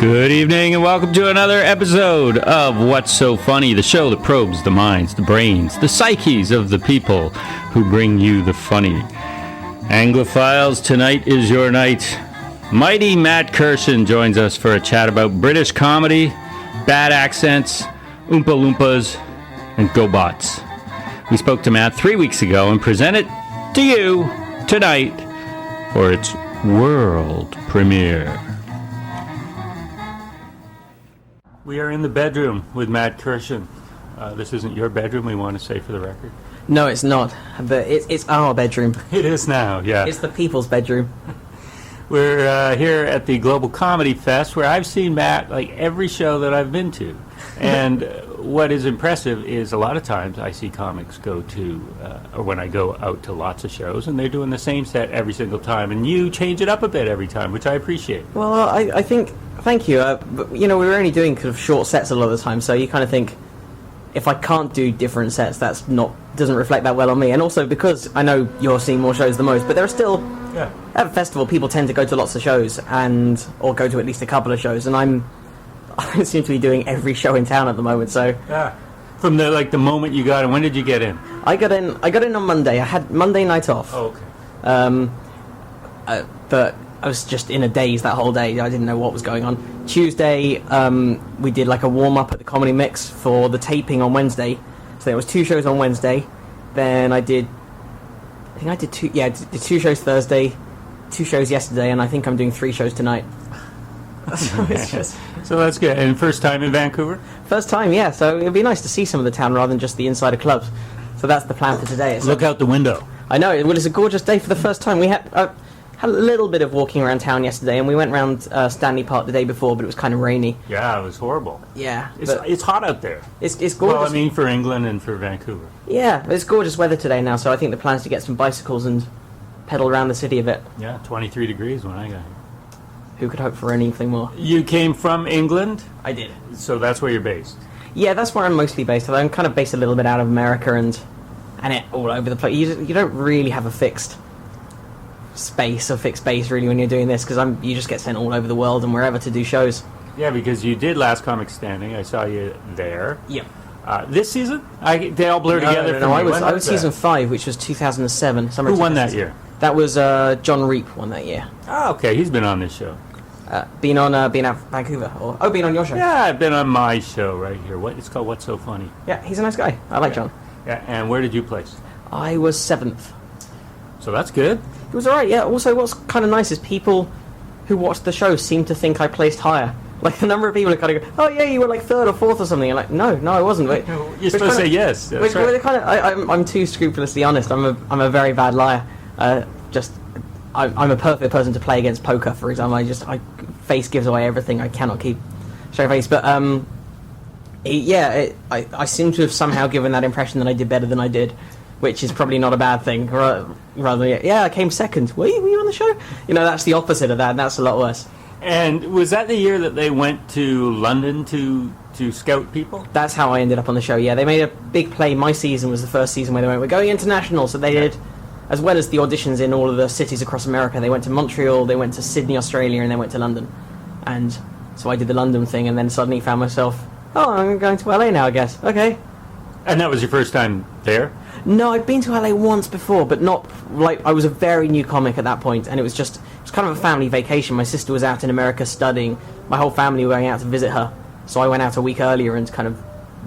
Good evening and welcome to another episode of What's So Funny, the show that probes the minds, the brains, the psyches of the people who bring you the funny. Anglophiles, tonight is your night. Mighty Matt Kirshen joins us for a chat about British comedy, bad accents, Oompa Loompas, and GoBots. We spoke to Matt 3 weeks ago and present it to you tonight for its world premiere. We are in the bedroom with Matt Kirshen. This isn't your bedroom, we want to say for the record. No, it's not. But it's our bedroom. It is now, yeah. It's the people's bedroom. We're here at the Global Comedy Fest, where I've seen Matt like every show that I've been to. And what is impressive is a lot of times I see comics go to, or when I go out to lots of shows, and they're doing the same set every single time. And you change it up a bit every time, which I appreciate. Well, I think... Thank you. But, you know, we were only doing kind of short sets a lot of the time, so you kind of think, if I can't do different sets, doesn't reflect that well on me. And also because I know you're seeing more shows than most, but there are still... Yeah. At a festival, people tend to go to lots of shows, or go to at least a couple of shows, and I seem to be doing every show in town at the moment, so... Yeah. From the moment you got in, when did you get in? I got in on Monday. I had Monday night off. Oh, okay. But I was just in a daze that whole day. I didn't know what was going on. Tuesday, we did like a warm-up at the Comedy Mix for the taping on Wednesday. So there was 2 shows on Wednesday. Then I did two shows Thursday, 2 shows yesterday, and I think I'm doing 3 shows tonight. So that's good. And first time in Vancouver? First time, yeah. So it'd be nice to see some of the town rather than just the inside of clubs. So that's the plan for today. Look out the window. I know. Well, it's a gorgeous day for the first time. We had a little bit of walking around town yesterday, and we went around Stanley Park the day before, but it was kind of rainy. Yeah, it was horrible. Yeah. It's hot out there. It's gorgeous. Well, I mean, for England and for Vancouver. Yeah, it's gorgeous weather today now, so I think the plan is to get some bicycles and pedal around the city a bit. Yeah, 23 degrees when I got here. Who could hope for anything more? You came from England? I did. So that's where you're based? Yeah, that's where I'm mostly based. I'm kind of based a little bit out of America and it all over the place. You don't really have a fixed space or fixed base really when you're doing this, because you just get sent all over the world and wherever to do shows. Yeah, because you did Last Comic Standing. I saw you there. Yep. This season? They all blur together. No, I was season 5, which was 2007. Who won that year? That was John Reap won that year. Oh, okay. He's been on this show. Been out Vancouver, been on your show. Yeah, I've been on my show right here. It's called What's So Funny. Yeah, he's a nice guy. I like John. Yeah, and where did you place? I was 7th. So that's good. It was alright, yeah. Also, what's kind of nice is people who watched the show seem to think I placed higher. Like, the number of people who kind of go, oh yeah, you were like 3rd or 4th or something. I'm like, no, I wasn't. But, you're supposed to say yes. That's right. I'm too scrupulously honest. I'm a very bad liar. I'm a perfect person to play against poker, for example. Face gives away everything. I cannot keep straight face. But I seem to have somehow given that impression that I did better than I did, which is probably not a bad thing. Rather, I came 2nd. Were you on the show? You know, that's the opposite of that, and that's a lot worse. And was that the year that they went to London to scout people? That's how I ended up on the show, yeah. They made a big play. My season was the first season where they went, we're going international, so they did... As well as the auditions in all of the cities across America, they went to Montreal, they went to Sydney, Australia, and they went to London. And so I did the London thing, and then suddenly found myself, I'm going to LA now, I guess. Okay. And that was your first time there? No, I'd been to LA once before, but not, I was a very new comic at that point, and it was kind of a family vacation. My sister was out in America studying. My whole family were going out to visit her. So I went out a week earlier and kind of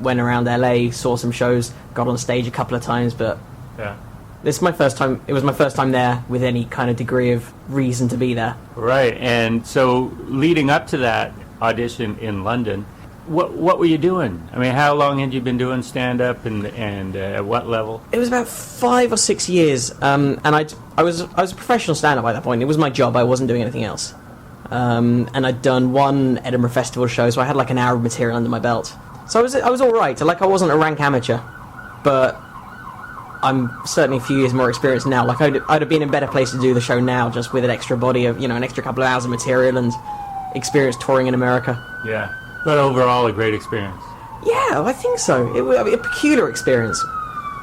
went around LA, saw some shows, got on stage a couple of times, but... Yeah. This is my first time. It was my first time there with any kind of degree of reason to be there. Right, and so leading up to that audition in London, what were you doing? I mean, how long had you been doing stand-up, and at what level? It was about 5 or 6 years, and I was a professional stand-up by that point. It was my job. I wasn't doing anything else, and I'd done 1 Edinburgh Festival show, so I had like an hour of material under my belt. So I was all right. Like, I wasn't a rank amateur, but I'm certainly a few years more experienced now. Like, I'd have been in a better place to do the show now, just with an extra body of, an extra couple of hours of material and experience touring in America. Yeah, but overall a great experience. Yeah, I think so. It was a peculiar experience.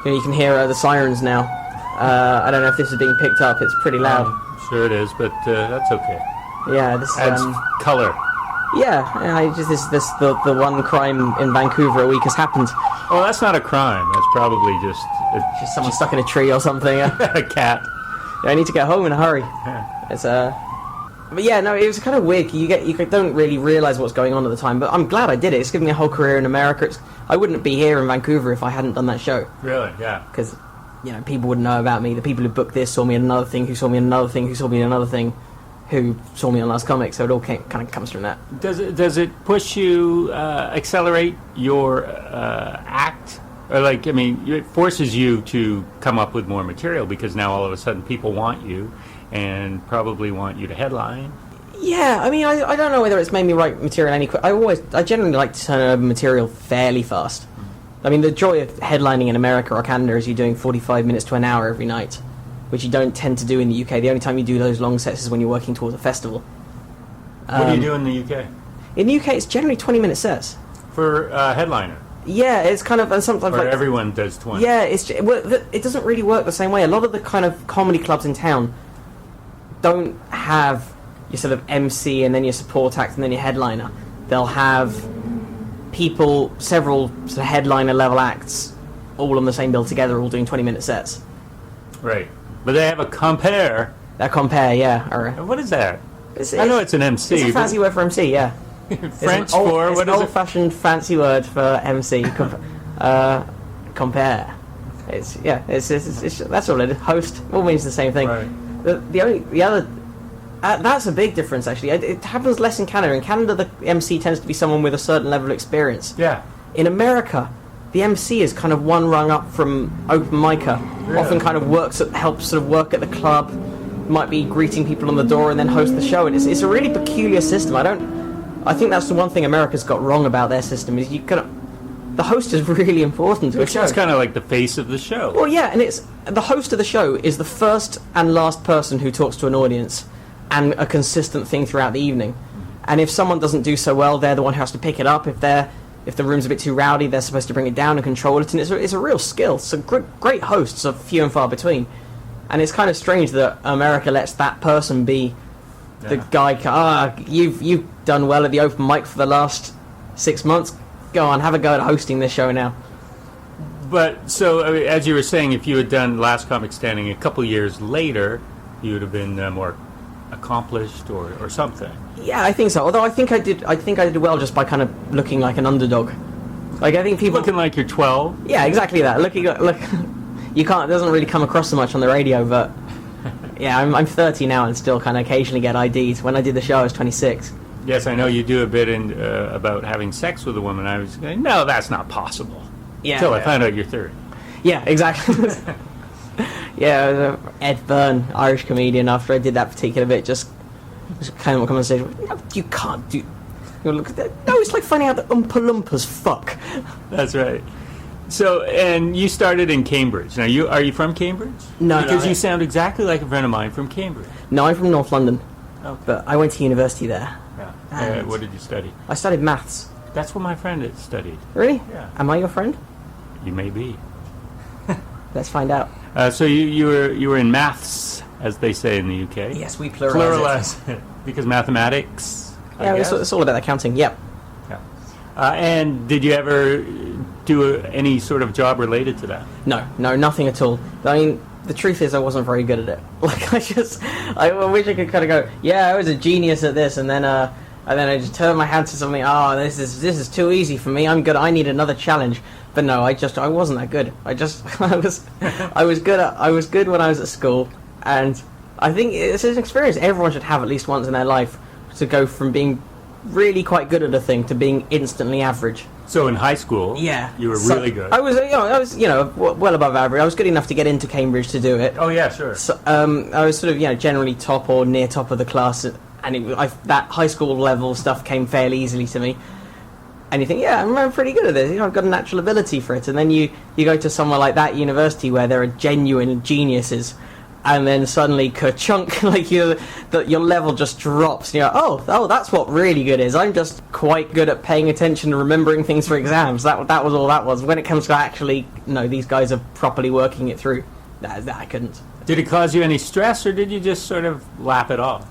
You can hear the sirens now. I don't know if this is being picked up. It's pretty loud. Sure it is, but that's okay. Yeah, this adds color. Yeah, I just the one crime in Vancouver a week has happened. Well, that's not a crime. That's probably just Someone stuck in a tree or something. a cat. Yeah, I need to get home in a hurry. Yeah. It's But yeah, no, it was kind of weird. You don't really realise what's going on at the time. But I'm glad I did it. It's given me a whole career in America. I wouldn't be here in Vancouver if I hadn't done that show. Really? Yeah. Because people wouldn't know about me. The people who booked this saw me in another thing, who saw me in another thing, who saw me in another thing, who saw me on Last Comic. So it all kind of comes from that. Does it push you, accelerate your act? Or it forces you to come up with more material because now all of a sudden people want you and probably want you to headline. Yeah, I don't know whether it's made me write material any quick. I generally like to turn over material fairly fast. The joy of headlining in America or Canada is you're doing 45 minutes to an hour every night, which you don't tend to do in the UK. The only time you do those long sets is when you're working towards a festival. What do you do in the UK? In the UK, it's generally 20-minute sets. For headliner? Yeah, it's kind of... And sometimes or everyone does 20? Yeah, it doesn't really work the same way. A lot of the kind of comedy clubs in town don't have your sort of MC and then your support act and then your headliner. They'll have several sort of headliner level acts all on the same bill together, all doing 20-minute sets. Right. But they have a compare. That compare, yeah. What is that? I know it's an MC. It's a fancy word for MC, yeah. French for... It's what an is it? old-fashioned fancy word for MC. Compare. It's that's all it is. Host all means the same thing. Right. The other... that's a big difference, actually. It happens less in Canada. In Canada, the MC tends to be someone with a certain level of experience. Yeah. In America, the MC is kind of one rung up from open micer. Really? Often kind of helps sort of work at the club, might be greeting people on the door and then host the show. And it's a really peculiar system. I think that's the one thing America's got wrong about their system is the host is really important to a show. It's kind of like the face of the show. Well, yeah, and the host of the show is the first and last person who talks to an audience, and a consistent thing throughout the evening. And if someone doesn't do so well, they're the one who has to pick it up. If the room's a bit too rowdy, they're supposed to bring it down and control it. And it's a real skill. So great hosts are few and far between. And it's kind of strange that America lets that person be the guy. You've done well at the open mic for the last 6 months. Go on, have a go at hosting this show now. But so as you were saying, if you had done Last Comic Standing a couple years later, you would have been more accomplished or something. Yeah, I think so. Although I think I did well just by kind of looking like an underdog. Like I think people looking like you're 12. Yeah, exactly that. Look, you can't. It doesn't really come across so much on the radio, but yeah, I'm 30 now and still kind of occasionally get IDs. When I did the show, I was 26. Yes, I know you do a bit about having sex with a woman. I was going, no, that's not possible. Yeah. Until I found out you're 30. Yeah, exactly. Yeah, Ed Byrne, Irish comedian, after I did that particular bit, just came up on stage, no, you can't do... No, it's like finding out that Oompa Loompas fuck. That's right. So, and you started in Cambridge. Now, are you from Cambridge? No, because you sound exactly like a friend of mine from Cambridge. No, I'm from North London. Okay. But I went to university there. Yeah. What did you study? I studied maths. That's what my friend had studied. Really? Yeah. Am I your friend? You may be. Let's find out. So you were in maths, as they say in the UK. Yes, we pluralize it. Because mathematics. Yeah, it's all about accounting. Yep. Yeah. And did you ever do any sort of job related to that? No, nothing at all. I mean, the truth is I wasn't very good at it. Like, I wish I could kind of go, yeah, I was a genius at this, and then I just turned my hand to something, this is too easy for me, I'm good, I need another challenge. But no, I wasn't that good. I was good when I was at school, and I think it's an experience everyone should have at least once in their life, to go from being really quite good at a thing to being instantly average. So in high school, yeah, you were really good. I was well above average. I was good enough to get into Cambridge to do it. Oh yeah, sure. So, I was sort of generally top or near top of the class, and that high school level stuff came fairly easily to me. And you think, yeah, I'm pretty good at this. I've got a natural ability for it. And then you go to somewhere like that university where there are genuine geniuses, and then suddenly, ka-chunk, like your level just drops. And you're like, oh, that's what really good is. I'm just quite good at paying attention and remembering things for exams. That was all that was. When it comes to actually, no, these guys are properly working it through. That I couldn't. Did it cause you any stress, or did you just sort of lap it off?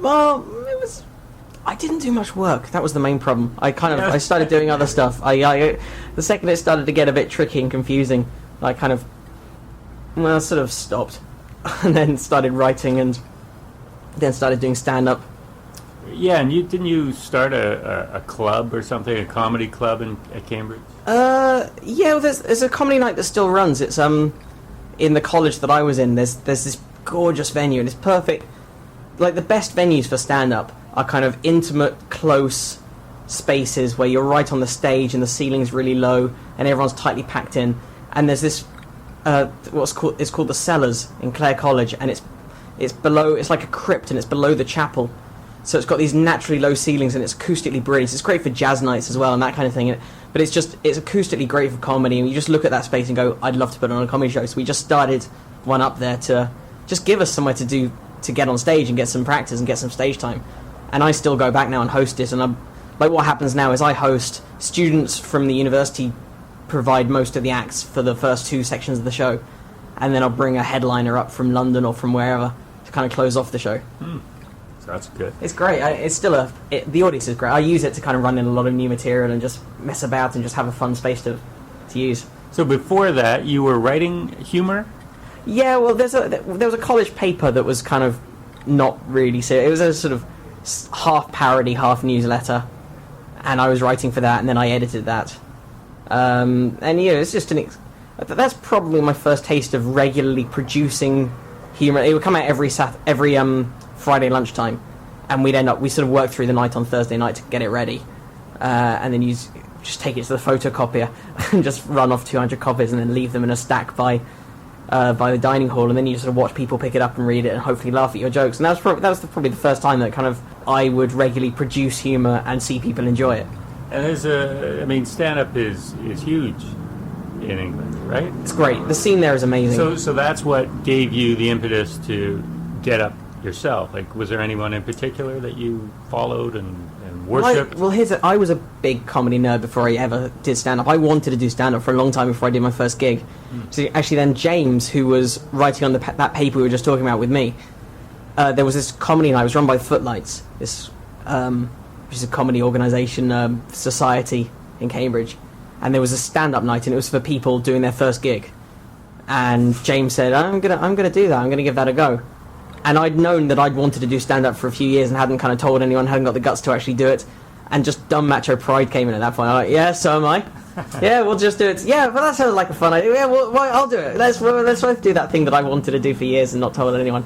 Well, it was... I didn't do much work. That was the main problem. I started doing other stuff. The second it started to get a bit tricky and confusing, I sort of stopped, and then started writing, and then started doing stand-up. Yeah, and didn't you start a club or something, a comedy club at Cambridge? Yeah, well, there's a comedy night that still runs. It's in the college that I was in. There's this gorgeous venue, and it's perfect. Like, the best venues for stand-up are kind of intimate, close spaces where you're right on the stage and the ceiling's really low and everyone's tightly packed in. And there's this it's called the Cellars in Clare College, and it's below. It's like a crypt, and it's below the chapel. So it's got these naturally low ceilings, and it's acoustically brilliant. It's great for jazz nights as well and that kind of thing. But it's acoustically great for comedy, and you just look at that space and go, I'd love to put on a comedy show. So we just started one up there to just give us somewhere to get on stage and get some practice and get some stage time. And I still go back now and host it. And what happens now is I host students from the university, provide most of the acts for the first 2 sections of the show, and then I'll bring a headliner up from London or from wherever to kind of close off the show. So that's good. It's great. The audience is great. I use it to kind of run in a lot of new material and just mess about and just have a fun space to use. So before that, you were writing humor? Yeah, well, there was a college paper that was kind of not really serious. It was a sort of half parody, half newsletter, and I was writing for that, and then I edited that. And it's just that's probably my first taste of regularly producing humor. It would come out every Friday lunchtime, and we sort of work through the night on Thursday night to get it ready, and then you just take it to the photocopier and just run off 200 copies and then leave them in a stack by the dining hall, and then you sort of watch people pick it up and read it and hopefully laugh at your jokes. And that was probably the first time that kind of I would regularly produce humor and see people enjoy it. And stand-up is huge in England, right? It's great. The scene there is amazing. So that's what gave you the impetus to get up yourself. Like, was there anyone in particular that you followed and worshipped? I was a big comedy nerd before I ever did stand-up. I wanted to do stand-up for a long time before I did my first gig. So actually then James, who was writing on that paper we were just talking about with me, there was this comedy night. It was run by Footlights, which is a comedy organisation, society in Cambridge. And there was a stand-up night, and it was for people doing their first gig. And James said, I'm gonna do that. I'm gonna give that a go. And I'd known that I'd wanted to do stand-up for a few years and hadn't kind of told anyone, hadn't got the guts to actually do it. And just dumb macho pride came in at that point. I'm like, yeah, so am I. Yeah, we'll just do it. Yeah, but that sounds like a fun idea. Yeah, well, I'll do it. Let's do that thing that I wanted to do for years and not told anyone.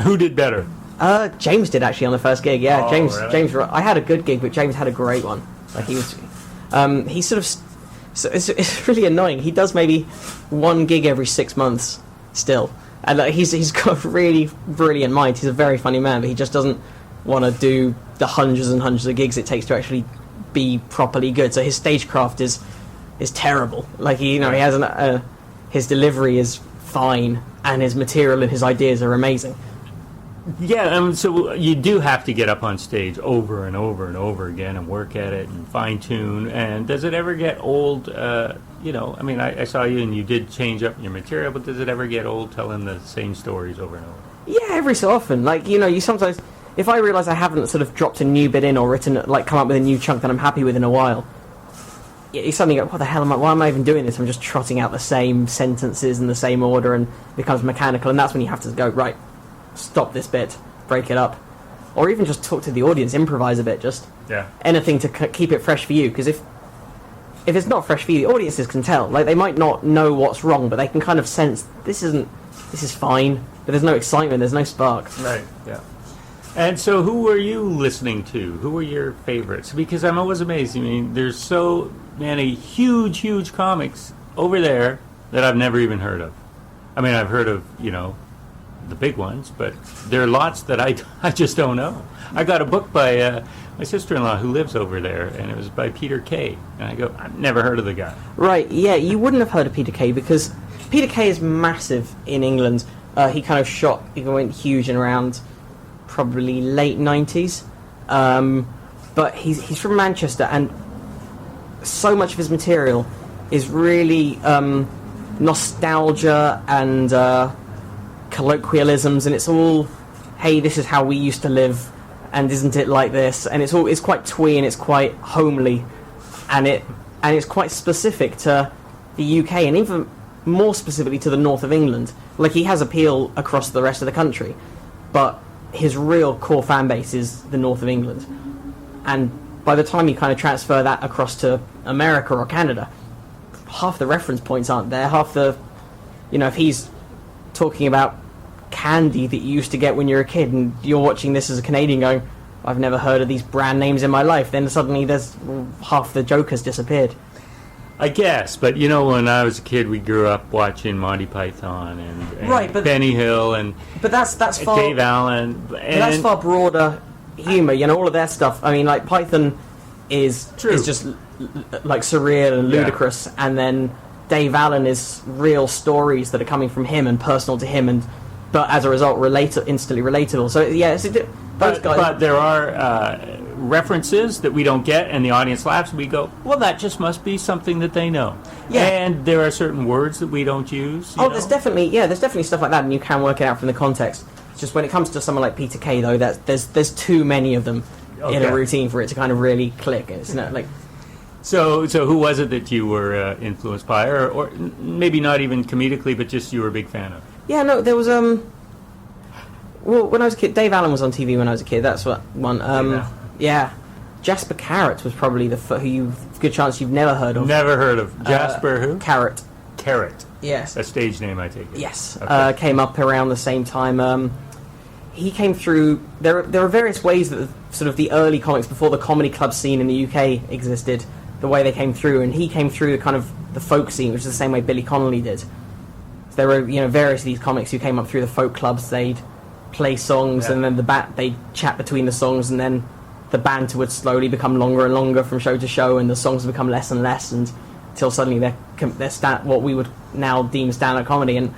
Who did better? James did actually on the first gig. Yeah, oh, James. Really? James. I had a good gig, but James had a great one. Like he sort of. So it's really annoying. He does maybe one gig every 6 months still, and he's got a really brilliant mind. He's a very funny man, but he just doesn't want to do the hundreds and hundreds of gigs it takes to actually be properly good. So his stagecraft is terrible. Like he has his delivery is fine, and his material and his ideas are amazing. Yeah, so you do have to get up on stage over and over and over again and work at it and fine-tune. And does it ever get old? I saw you and you did change up your material, but does it ever get old telling the same stories over and over? Yeah, every so often. Like, you sometimes, if I realise I haven't sort of dropped a new bit in or written, like, come up with a new chunk that I'm happy with in a while, you suddenly go, what the hell why am I even doing this? I'm just trotting out the same sentences in the same order, and it becomes mechanical, and that's when you have to go, right, stop this bit, break it up, or even just talk to the audience, improvise a bit, just anything to keep it fresh for you. Because if it's not fresh for you, the audiences can tell. Like, they might not know what's wrong, but they can kind of sense this is fine, but there's no excitement, there's no spark. Right. Yeah. And so, who were you listening to? Who were your favorites? Because I'm always amazed. I mean, there's so many huge comics over there that I've never even heard of. I mean, I've heard of the big ones, but there are lots that I just don't know. I got a book by my sister-in-law who lives over there, and it was by Peter Kay. And I go, I've never heard of the guy. Right, yeah, you wouldn't have heard of Peter Kay because Peter Kay is massive in England. He went huge in around probably late 90s. But he's from Manchester, and so much of his material is really nostalgia and colloquialisms, and it's all, hey, this is how we used to live, and isn't it like this? And it's quite twee and it's quite homely, and it's quite specific to the UK and even more specifically to the north of England. Like, he has appeal across the rest of the country, but his real core fan base is the north of England. And by the time you kind of transfer that across to America or Canada, half the reference points aren't there. Half the, if he's talking about candy that you used to get when you were a kid, and you're watching this as a Canadian going, I've never heard of these brand names in my life, then suddenly half the joke has disappeared. I guess, but when I was a kid, we grew up watching Monty Python and Benny Hill but that's far, Dave Allen. But that's far broader humour. All of their stuff. I mean, like, Python is just like surreal and ludicrous, and then Dave Allen is real stories that are coming from him and personal to him, but as a result, instantly relatable. So yeah, those guys. But there are references that we don't get, and the audience laughs, and we go, well, that just must be something that they know. Yeah. And there are certain words that we don't use. There's definitely stuff like that, and you can work it out from the context. It's just when it comes to someone like Peter Kay, though, there's too many of them in a routine for it to kind of really click. It's not like. So who was it that you were influenced by, or maybe not even comedically, but just you were a big fan of? Yeah, no, there was well, when I was a kid, Dave Allen was on TV when I was a kid. That's what one. Yeah, Jasper Carrot was probably good chance you've never heard of. Never heard of Jasper who? Carrot. Carrot. Yes. A stage name, I take it. Yes. Okay. Came up around the same time. He came through. There are various ways that sort of the early comics before the comedy club scene in the UK existed. The way they came through, and he came through the kind of the folk scene, which is the same way Billy Connolly did. There were various of these comics who came up through the folk clubs. They'd play songs, and then they'd chat between the songs, and then the banter would slowly become longer and longer from show to show, and the songs would become less and less, until suddenly they're what we would now deem stand-up comedy. And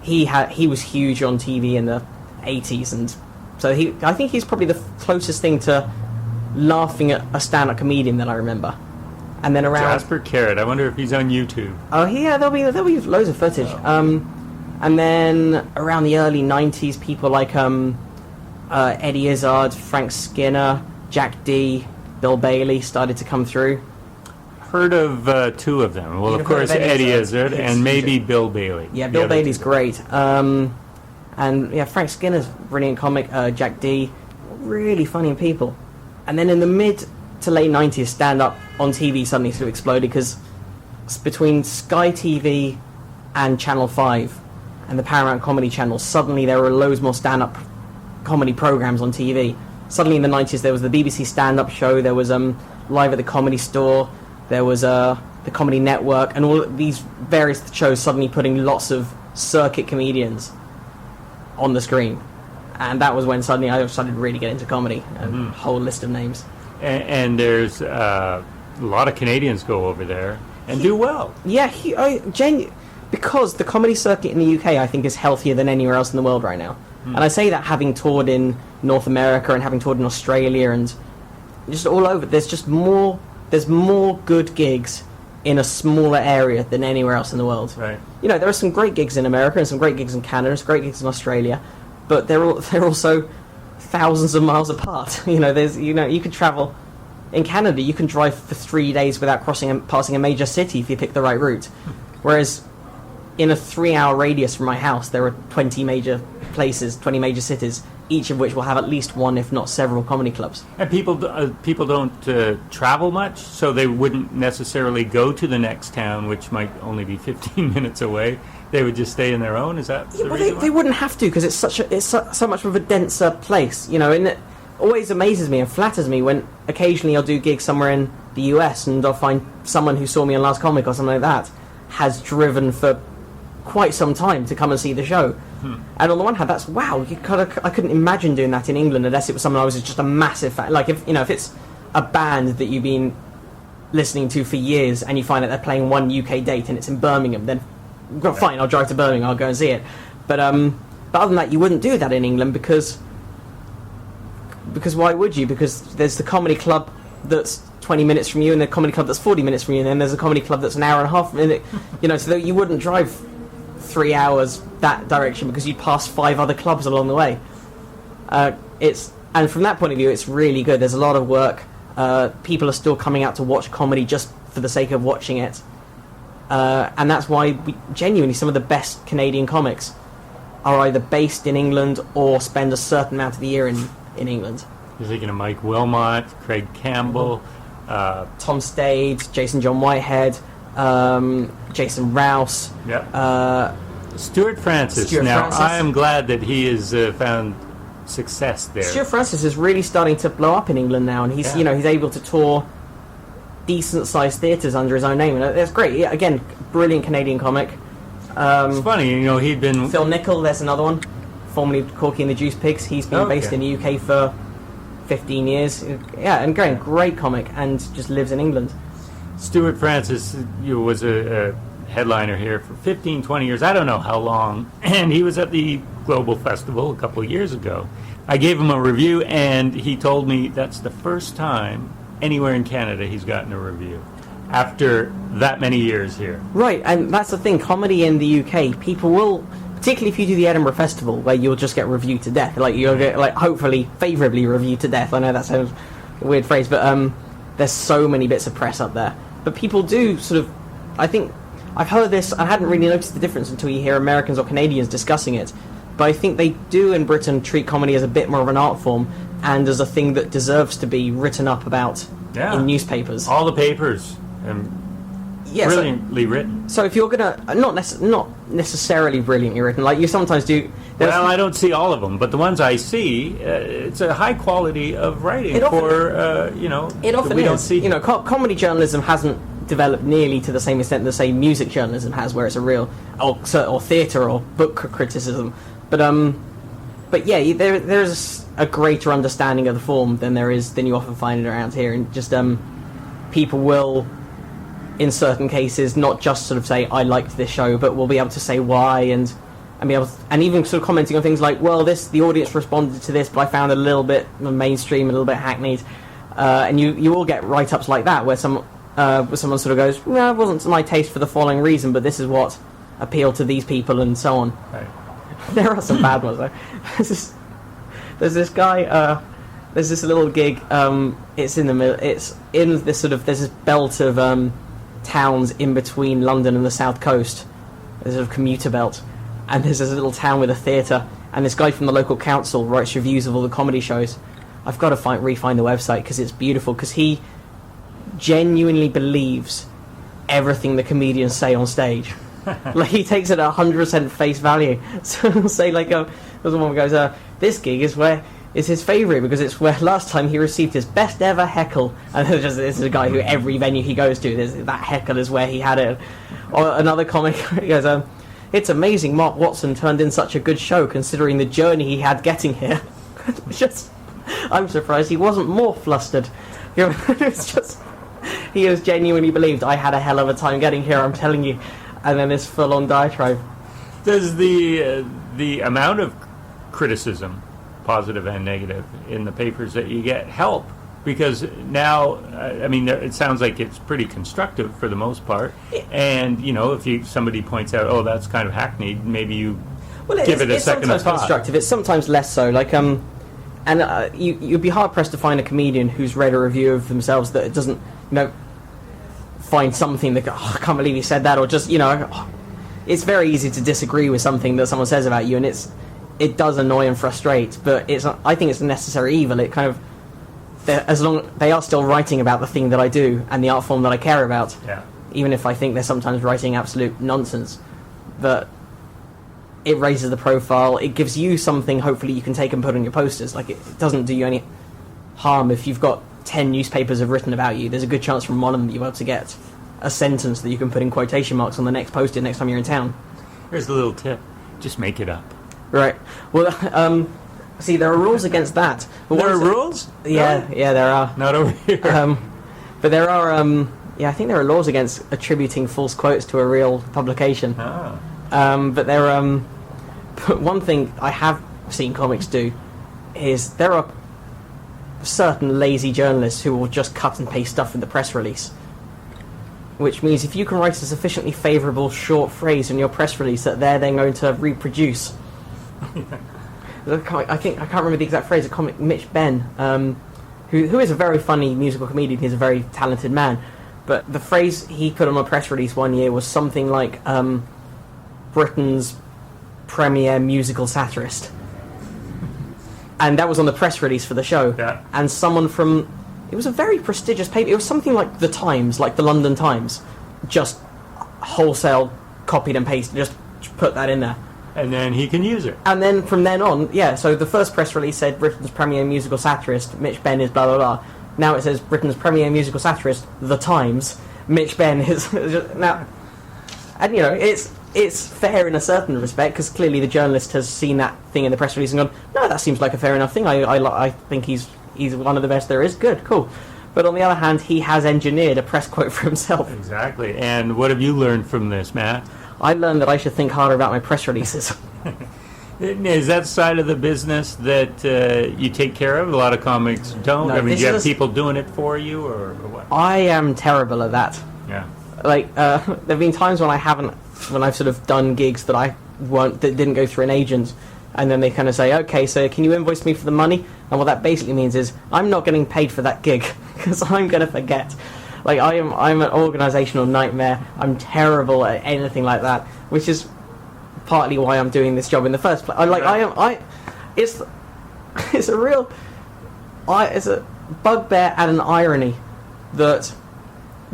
he was huge on TV in the 80s, and so I think he's probably the closest thing to laughing at a stand-up comedian that I remember. And then around Jasper Carrot, I wonder if he's on YouTube. Oh yeah, there'll be loads of footage. And then around the early 90s, people like Eddie Izzard, Frank Skinner, Jack D, Bill Bailey started to come through. Heard of two of them. Well, of course, Eddie Izzard and maybe Bill Bailey. Yeah, Bill Bailey's great. And yeah, Frank Skinner's brilliant comic. Jack D, really funny people. And then in the mid to late 90s, stand-up on TV suddenly sort of exploded, because between Sky TV and Channel 5 and the Paramount Comedy Channel, suddenly there were loads more stand-up comedy programs on TV. Suddenly in the 90s there was the BBC stand-up show, there was Live at the Comedy Store, there was the Comedy Network, and all these various shows suddenly putting lots of circuit comedians on the screen. And that was when suddenly I started to really get into comedy, a whole list of names. And there's a lot of Canadians go over there and do well. Yeah, because the comedy circuit in the UK, I think, is healthier than anywhere else in the world right now. And I say that having toured in North America and having toured in Australia and just all over. There's more good gigs in a smaller area than anywhere else in the world. Right. There are some great gigs in America and some great gigs in Canada and some great gigs in Australia, but they're also thousands of miles apart. You could travel in Canada. You can drive for 3 days without passing a major city if you pick the right route. Whereas in a 3-hour radius from my house, there are 20 major places, 20 major cities, each of which will have at least one, if not several, comedy clubs. And people don't travel much, so they wouldn't necessarily go to the next town, which might only be 15 minutes away. They would just stay in their own. Is that the reason? They wouldn't have to, because it's so much of a denser place, and it always amazes me and flatters me when occasionally I'll do gigs somewhere in the US and I'll find someone who saw me on Last Comic or something like that has driven for quite some time to come and see the show. And on the one hand, that's wow. I couldn't imagine doing that in England unless it was someone I was just a massive fan. Like if it's a band that you've been listening to for years and you find that they're playing one UK date and it's in Birmingham, then fine, I'll drive to Birmingham, I'll go and see it. But other than that, you wouldn't do that in England because why would you? Because there's the comedy club that's 20 minutes from you and the comedy club that's 40 minutes from you, and then there's a comedy club that's an hour and a half from it. So that you wouldn't drive 3 hours that direction because you'd pass 5 other clubs along the way. It's And from that point of view, it's really good. There's a lot of work. People are still coming out to watch comedy just for the sake of watching it. And that's why genuinely some of the best Canadian comics are either based in England or spend a certain amount of the year in England. You're thinking of Mike Wilmot, Craig Campbell, Tom Stades, Jason John Whitehead, Jason Rouse. Yeah. Stuart Francis. I am glad that he has found success there. Stuart Francis is really starting to blow up in England now, and he's he's able to tour decent-sized theatres under his own name, and that's great. Yeah, again, brilliant Canadian comic. It's funny, he'd been... Phil Nickel, there's another one, formerly Corky and the Juice Pigs. He's been based in the UK for 15 years. Yeah, and great comic, and just lives in England. Stuart Francis was a headliner here for 15, 20 years. I don't know how long. And he was at the Global Festival a couple of years ago. I gave him a review, and he told me that's the first time anywhere in Canada he's gotten a review after that many years here. Right, and that's the thing. Comedy in the UK, people will, particularly if you do the Edinburgh Festival, where you'll just get reviewed to death. Like, you'll get, hopefully, favourably reviewed to death. I know that sounds a weird phrase, but there's so many bits of press up there. But people do sort of, I think, I've heard this, I hadn't really noticed the difference until you hear Americans or Canadians discussing it, but I think they do in Britain treat comedy as a bit more of an art form and as a thing that deserves to be written up about in newspapers. All the papers. Brilliantly written. So if you're gonna not necessarily brilliantly written, like you sometimes do. Well, I don't see all of them, but the ones I see, it's a high quality of writing it often we don't see. Comedy journalism hasn't developed nearly to the same extent that say music journalism has, where it's a real or theatre or book criticism. But yeah, there's a greater understanding of the form than you often find it around here, and just people will, in certain cases, not just sort of say I liked this show, but will be able to say why and be able to, and even sort of commenting on things like, well, the audience responded to this, but I found it a little bit mainstream, a little bit hackneyed, and you will get write-ups like that where someone sort of goes, well, it wasn't to my taste for the following reason, but this is what appealed to these people and so on. Right. There are some bad ones though. There's this guy. There's this little gig. It's in the middle. It's in this sort of. There's this belt of towns in between London and the south coast. There's a sort of commuter belt, and there's this little town with a theatre. And this guy from the local council writes reviews of all the comedy shows. I've got to re-find the website because it's beautiful. Because he genuinely believes everything the comedians say on stage. Like, he takes it at 100% face value. So he'll say, like, there's one who goes, this gig is his favourite because it's where last time he received his best ever heckle. And this is a guy who every venue he goes to, that heckle is where he had it. Or another comic, he goes, it's amazing Mark Watson turned in such a good show considering the journey he had getting here. I'm surprised he wasn't more flustered. It's just, he has genuinely believed I had a hell of a time getting here, I'm telling you. And then this full-on diatribe. Does the amount of criticism, positive and negative, in the papers that you get help? Because now, it sounds like it's pretty constructive for the most part. And if somebody points out, oh, that's kind of hackneyed, maybe you give it a second thought. It's sometimes constructive. It's sometimes less so. Like you'd be hard pressed to find a comedian who's read a review of themselves that doesn't, find something that, I can't believe you said that, or just, it's very easy to disagree with something that someone says about you, and it does annoy and frustrate, but I think it's a necessary evil. It kind of, as long they are still writing about the thing that I do and the art form that I care about, even if I think they're sometimes writing absolute nonsense, but it raises the profile, it gives you something hopefully you can take and put on your posters. Like, it doesn't do you any harm if you've got 10 newspapers have written about you. There's a good chance from one of them you're able to get a sentence that you can put in quotation marks on the next post-it next time you're in town. Here's the little tip. Just make it up. Right. Well, see, there are rules against that. But there are rules? Yeah, no? Yeah, there are. Not over here. But there are, I think there are laws against attributing false quotes to a real publication. Ah. But but one thing I have seen comics do is there are certain lazy journalists who will just cut and paste stuff in the press release, which means if you can write a sufficiently favourable short phrase in your press release that they're then going to reproduce, I can't remember the exact phrase. A comic, Mitch Benn, who is a very funny musical comedian. He's a very talented man. But the phrase he put on a press release one year was something like Britain's premier musical satirist. And that was on the press release for the show. Yeah. And someone from... It was a very prestigious paper. It was something like the Times, like the London Times. Just wholesale copied and pasted, just put that in there. And then he can use it. And then from then on, yeah, so the first press release said Britain's premier musical satirist, Mitch Benn is blah blah blah. Now it says Britain's premier musical satirist, The Times, Mitch Benn is... now, and, you know, it's fair in a certain respect, because clearly the journalist has seen that thing in the press release and gone, no, that seems like a fair enough thing. I think he's one of the best there is. Good, cool. But on the other hand, he has engineered a press quote for himself. Exactly. And what have you learned from this, Matt? I learned that I should think harder about my press releases. Is that side of the business that you take care of? A lot of comics don't. No, I mean, do you have people doing it for you, or what? I am terrible at that. Yeah. Like, there have been times when I've sort of done gigs that that didn't go through an agent, and then they kind of say, okay, so can you invoice me for the money? And what that basically means is, I'm not getting paid for that gig, because I'm going to forget. Like, I'm an organisational nightmare. I'm terrible at anything like that, which is partly why I'm doing this job in the first place. It's a bugbear and an irony that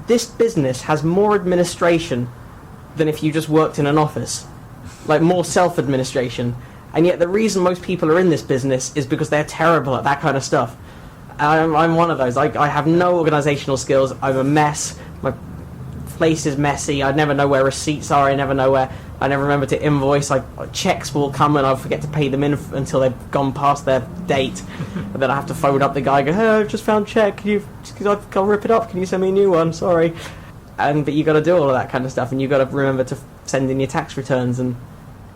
this business has more administration than if you just worked in an office, like more self-administration, and yet the reason most people are in this business is because they're terrible at that kind of stuff. I'm one of those. I have no organisational skills. I'm a mess. My place is messy. I never know where receipts are. I never remember to invoice. Checks will come and I'll forget to pay them in until they've gone past their date. And then I have to phone up the guy and go, hey, I've just found a check. I'll rip it up. Can you send me a new one? Sorry. But you got to do all of that kind of stuff, and you got to remember to send in your tax returns. And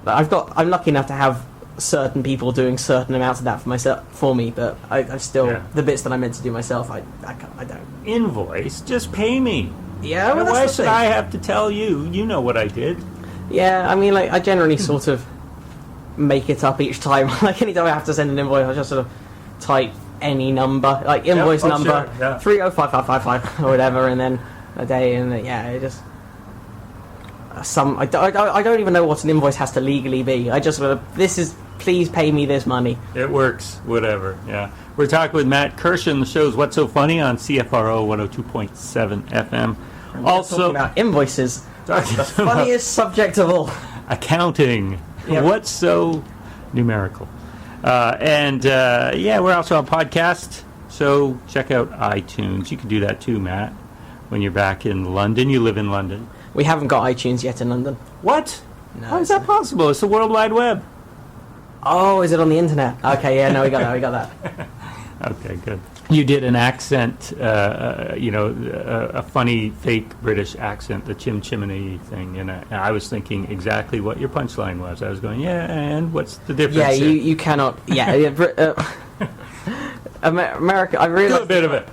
I'm lucky enough to have certain people doing certain amounts of that for me, but I still the bits that I meant to do myself, I don't. Invoice, just pay me. Yeah, well, why should I have to tell you? You know what I did. Yeah, I mean, like, I generally sort of make it up each time. Like, anytime I have to send an invoice, I just sort of type any number, like invoice number 305555 or whatever, and then a day, and it just I don't even know what an invoice has to legally be. I just this is, please pay me this money. It works, whatever. Yeah, we're talking with Matt Kirshen. The show's What's So Funny on CFRO 102.7 FM. Also talking about invoices, the funniest subject of all. Accounting. Yep. What's so numerical? We're also on podcast, so check out iTunes. You can do that too, Matt, when you're back in London. You live in London. We haven't got iTunes yet in London. What? No, how is that possible? It's the World Wide Web. Oh, is it on the internet? Okay, yeah, no, we got that. Okay, good. You did an accent, a funny fake British accent, the chimney thing, and I was thinking exactly what your punchline was. I was going, yeah, and what's the difference? Yeah, you cannot. America. I realized do a bit of it.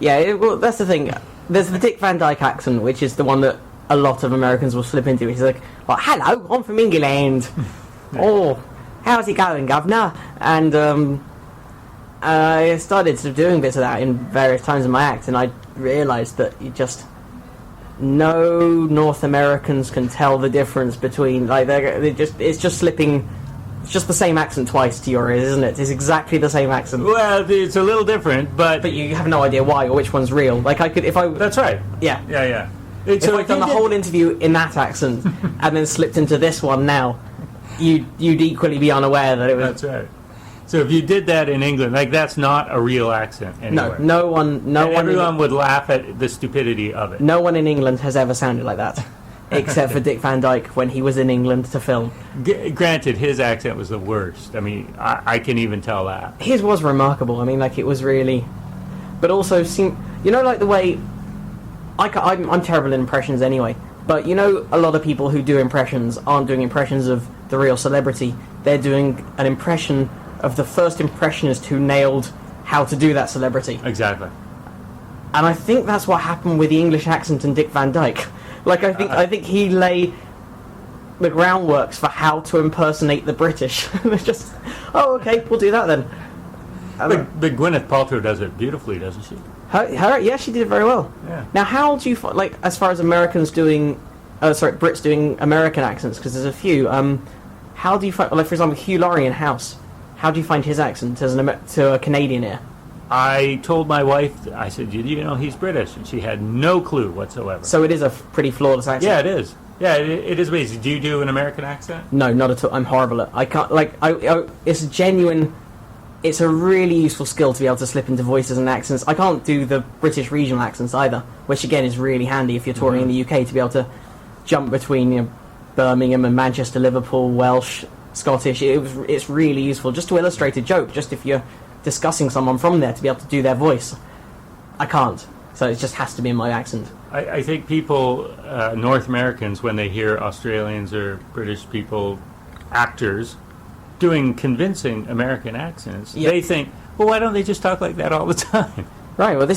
Yeah, well, that's the thing. There's the Dick Van Dyke accent, which is the one that a lot of Americans will slip into. He's like, hello, I'm from England. Oh, how's it going, governor? And I started sort of doing bits of that in various times in my act, and I realised that no North Americans can tell the difference between, like, it's just slipping. It's just the same accent twice to your ears, isn't it? It's exactly the same accent. Well, it's a little different, but you have no idea why or which one's real. Like, That's right. Yeah. Yeah. If I'd done the whole interview in that accent and then slipped into this one now, you'd equally be unaware that it was. That's right. So if you did that in England, like, that's not a real accent anywhere. No one. Everyone would laugh at the stupidity of it. No one in England has ever sounded like that, except for Dick Van Dyke when he was in England to film. Granted, his accent was the worst. I mean, I can even tell that. His was remarkable. I mean, like, it was really, but also like the way I'm terrible at impressions anyway. But a lot of people who do impressions aren't doing impressions of the real celebrity. They're doing an impression of the first impressionist who nailed how to do that celebrity. Exactly. And I think that's what happened with the English accent and Dick Van Dyke. Like, I think he lay the groundworks for how to impersonate the British. They're just, oh, okay, we'll do that then. But Gwyneth Paltrow does it beautifully, doesn't she? Yeah, she did it very well. Yeah. Now, how do you like as far as Brits doing American accents? Because there's a few. How do you find, like for example, Hugh Laurie in House? How do you find his accent to a Canadian ear? I told my wife, I said, "Do you know he's British?" And she had no clue whatsoever. So it is a pretty flawless accent. Yeah, it is. Yeah, it is amazing. Do you do an American accent? No, not at all. I'm horrible at. I can't. Like, it's a genuine. It's a really useful skill to be able to slip into voices and accents. I can't do the British regional accents either, which again is really handy if you're touring in the UK to be able to jump between Birmingham and Manchester, Liverpool, Welsh, Scottish. It's really useful just to illustrate a joke. Just if you're discussing someone from there to be able to do their voice. I can't, so it just has to be in my accent. I think people, North Americans, when they hear Australians or British people, actors, doing convincing American accents, they think, well, why don't they just talk like that all the time? Right. Well, there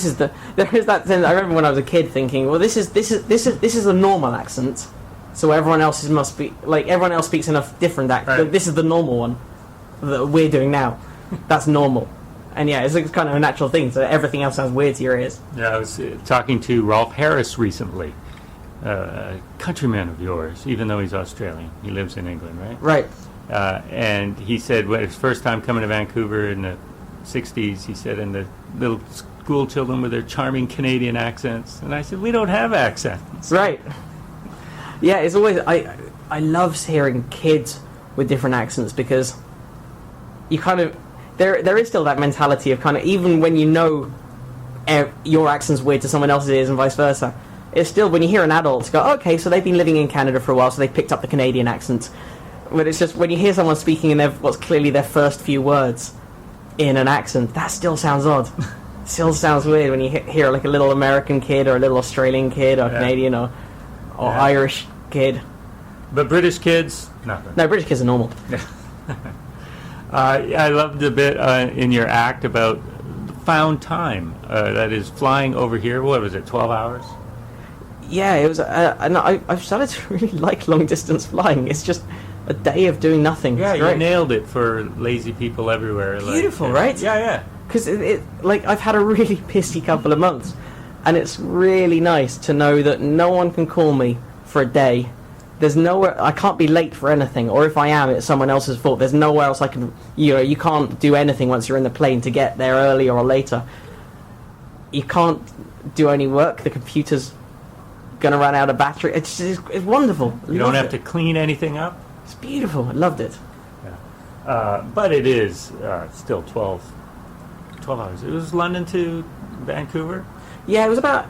is that thing. I remember when I was a kid thinking, well, this is a normal accent, so everyone else must be like everyone else speaks in a different accent. Right. This is the normal one that we're doing now. That's normal. And yeah, it's kind of a natural thing, so everything else sounds weird to your ears. Yeah, I was talking to Rolf Harris recently, a countryman of yours, even though he's Australian. He lives in England, right? Right. And he said when his first time coming to Vancouver in the 60s, he said, and the little school children with their charming Canadian accents. And I said, we don't have accents. Right. Yeah, it's always... I love hearing kids with different accents because you kind of... There is still that mentality of kind of, even when you know your accent's weird to someone else's ears and vice versa, it's still, when you hear an adult go, okay, so they've been living in Canada for a while, so they've picked up the Canadian accent. But it's just, when you hear someone speaking in what's clearly their first few words in an accent, that still sounds odd. Still sounds weird when you hear like a little American kid or a little Australian kid or Canadian or Irish kid. But British kids, nothing. No, British kids are normal. I loved a bit in your act about found time. That is flying over here. What was it, 12 hours? Yeah, it was. And I've started to really like long distance flying. It's just a day of doing nothing. Yeah, it's great. You nailed it for lazy people everywhere. Beautiful, right? Yeah. Because I've had a really pissy couple of months, and it's really nice to know that no one can call me for a day. There's nowhere I can't be late for anything, or if I am, it's someone else's fault. There's nowhere else I can. You can't do anything once you're in the plane to get there earlier or later. You can't do any work. The computer's gonna run out of battery. It's wonderful. You don't have to clean anything up. It's beautiful. I loved it. Yeah. But it is still 12 hours. It was London to Vancouver. Yeah, it was about.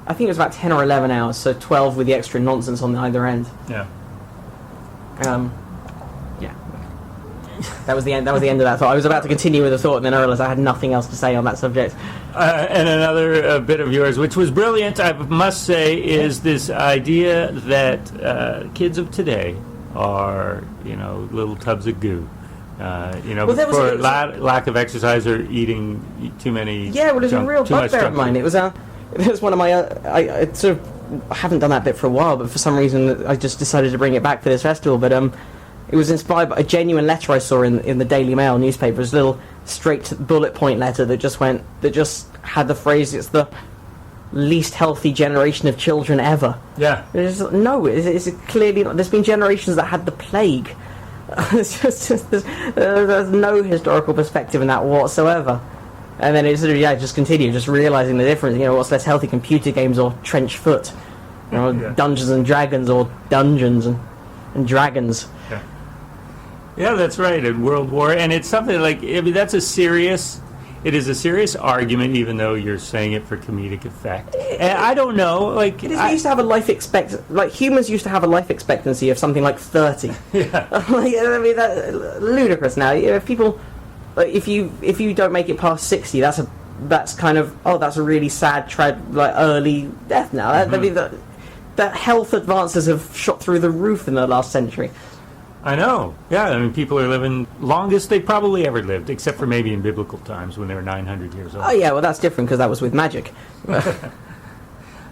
I think it was about 10 or 11 hours. So 12 with the extra nonsense on either end. Yeah. Yeah. That was the end. That was the end of that thought. I was about to continue with the thought, and then I realised I had nothing else to say on that subject. And another bit of yours, which was brilliant, I must say, is this idea that kids of today are, little tubs of goo. For lack of exercise or eating too many. Yeah, well, it was a real bugbear of mine. It was one of my. I sort of haven't done that bit for a while, but for some reason I just decided to bring it back for this festival. But it was inspired by a genuine letter I saw in the Daily Mail newspaper. It was a little straight bullet point letter that just had the phrase, "It's the least healthy generation of children ever." Yeah. It's clearly not. There's been generations that had the plague. There's no historical perspective in that whatsoever. And then it sort of just continued, just realising the difference. What's less healthy, computer games or trench foot? Dungeons and Dragons or Dungeons and Dragons. Yeah, that's right. In World War, and it's something like that's It is a serious argument, even though you're saying it for comedic effect. And I don't know, we used to have a life humans used to have a life expectancy of something like 30. Yeah. That's ludicrous now. If people, if you don't make it past 60, that's kind of that's a really sad early death now. Mm-hmm. That health advances have shot through the roof in the last century. I know. Yeah, people are living longest they probably ever lived, except for maybe in biblical times when they were 900 years old. Oh yeah, well that's different because that was with magic.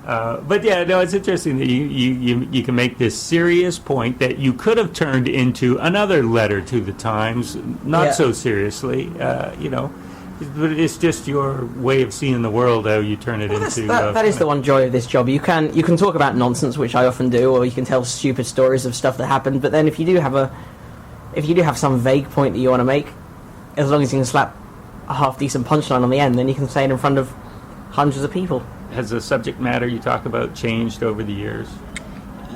But yeah, no, it's interesting that you can make this serious point that you could have turned into another letter to the Times, not so seriously, but it's just your way of seeing the world, how you turn it into. That is the one joy of this job. You can talk about nonsense, which I often do, or you can tell stupid stories of stuff that happened. But then if you do have some vague point that you want to make, as long as you can slap a half decent punchline on the end, then you can say it in front of hundreds of people. Has the subject matter you talk about changed over the years?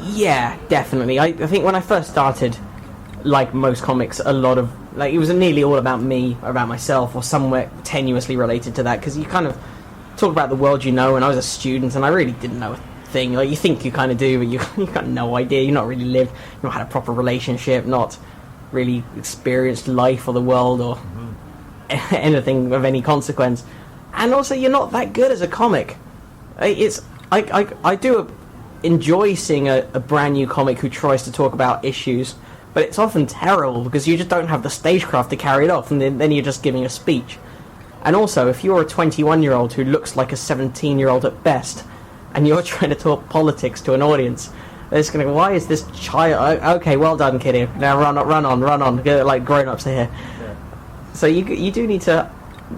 Yeah, definitely. I think when I first started, like most comics, a lot of it was nearly all about me, about myself, or somewhere tenuously related to that, because you kind of talk about the world you know, and I was a student, and I really didn't know a thing. Like, you think you kind of do, but you got no idea. You've not really lived, you've not had a proper relationship, not really experienced life or the world, or anything of any consequence. And also, you're not that good as a comic. I do enjoy seeing a brand new comic who tries to talk about issues, but it's often terrible because you just don't have the stagecraft to carry it off, and then you're just giving a speech. And also, if you're a 21-year-old who looks like a 17-year-old at best, and you're trying to talk politics to an audience, they're just going to go, why is this child... Okay, well done, kiddie. Now run on. Like, grown-ups are here. Yeah. So you do need to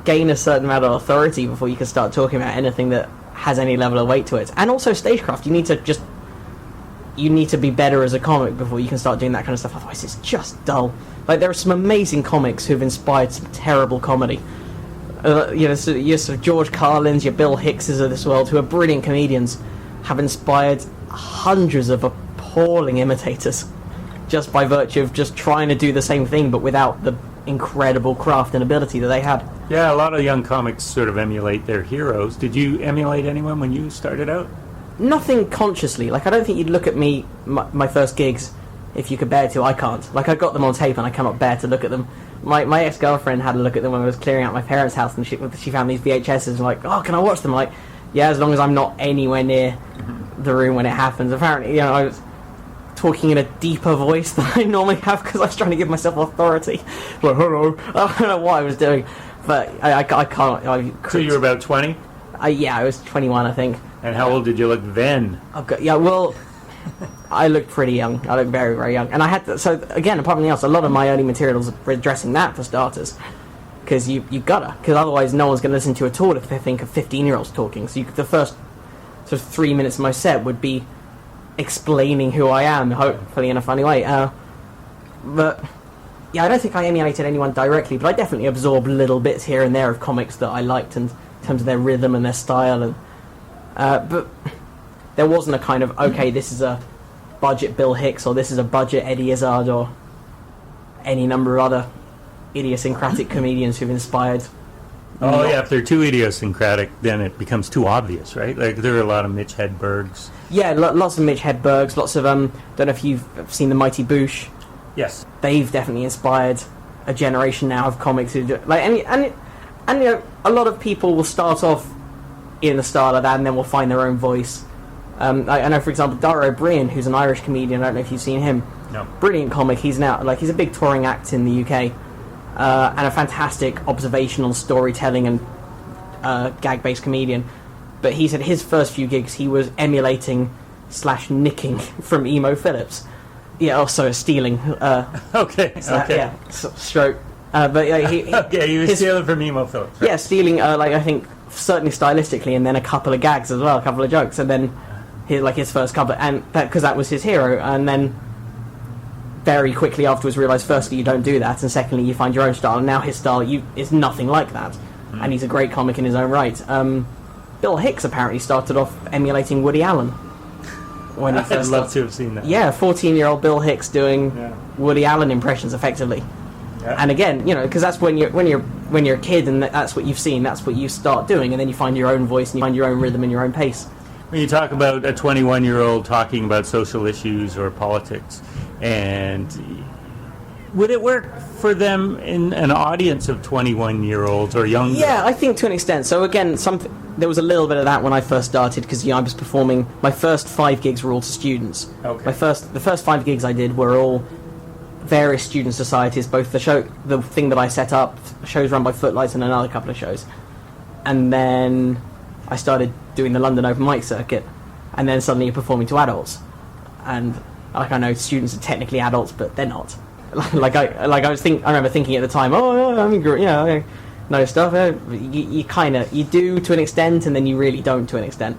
gain a certain amount of authority before you can start talking about anything that has any level of weight to it. And also stagecraft. You need to be better as a comic before you can start doing that kind of stuff. Otherwise, it's just dull. Like, there are some amazing comics who've inspired some terrible comedy. Your sort of George Carlins, your Bill Hickses of this world, who are brilliant comedians, have inspired hundreds of appalling imitators just by virtue of just trying to do the same thing but without the incredible craft and ability that they had. Yeah, a lot of young comics sort of emulate their heroes. Did you emulate anyone when you started out? Nothing consciously. Like, I don't think you'd look at me, my first gigs, if you could bear to. I can't. Like, I got them on tape and I cannot bear to look at them. My ex-girlfriend had a look at them when I was clearing out my parents' house, and she found these VHSs and like, oh, can I watch them? Like, yeah, as long as I'm not anywhere near the room when it happens. Apparently, I was talking in a deeper voice than I normally have because I was trying to give myself authority. Like, hello. I don't know what I was doing, but I can't. So you were about 20? Yeah, I was 21, I think. And how old did you look then? I looked pretty young. I looked very, very young. And I had to, so again, apart from anything else, a lot of my early materials were addressing that for starters. Because you gotta. Because otherwise no one's going to listen to it at all if they think of 15-year-olds talking. So the first sort of 3 minutes of my set would be explaining who I am, hopefully in a funny way. But yeah, I don't think I emulated anyone directly, but I definitely absorbed little bits here and there of comics that I liked in terms of their rhythm and their style. And but there wasn't a kind of, okay, this is a budget Bill Hicks, or this is a budget Eddie Izzard, or any number of other idiosyncratic comedians who've inspired. Yeah, if they're too idiosyncratic, then it becomes too obvious, right? Like, there are a lot of Mitch Hedbergs. Yeah, lots of Mitch Hedbergs, lots of, don't know if you've seen the Mighty Boosh. Yes. They've definitely inspired a generation now of comics who do, like, and a lot of people will start off in the style of that and then will find their own voice. I know, for example, Dara O'Brien, who's an Irish comedian. I don't know if you've seen him. No. Brilliant comic. He's a big touring act in the UK, and a fantastic observational storytelling and gag-based comedian. But he said his first few gigs he was emulating / nicking from Emo Phillips. Yeah, also stealing. Okay. Yeah, stroke. But yeah, he was stealing from Emo Phillips. Right? Yeah, stealing. I think certainly stylistically, and then a couple of gags as well, a couple of jokes, and then his first couple, and because that was his hero, and then very quickly afterwards realised, firstly, you don't do that, and secondly, you find your own style, and now his style is nothing like that, and he's a great comic in his own right. Bill Hicks apparently started off emulating Woody Allen. When he I'd love to have seen that. Yeah, 14-year-old Bill Hicks doing Woody Allen impressions effectively. Yeah. And again, because that's when you're a kid, and that's what you've seen, that's what you start doing, and then you find your own voice, and you find your own rhythm and your own pace. When you talk about a 21-year-old talking about social issues or politics, and would it work for them in an audience of 21-year-olds or younger? Yeah, I think to an extent. So again, there was a little bit of that when I first started, because I was performing. My first 5 gigs were all to students. Okay. The first 5 gigs I did were all various student societies, both the thing that I set up, shows run by Footlights, and another couple of shows. And then I started doing the London open mic circuit, and then suddenly you're performing to adults, and like I know students are technically adults, but they're not. I remember thinking at the time, I know stuff. You do to an extent, and then you really don't to an extent.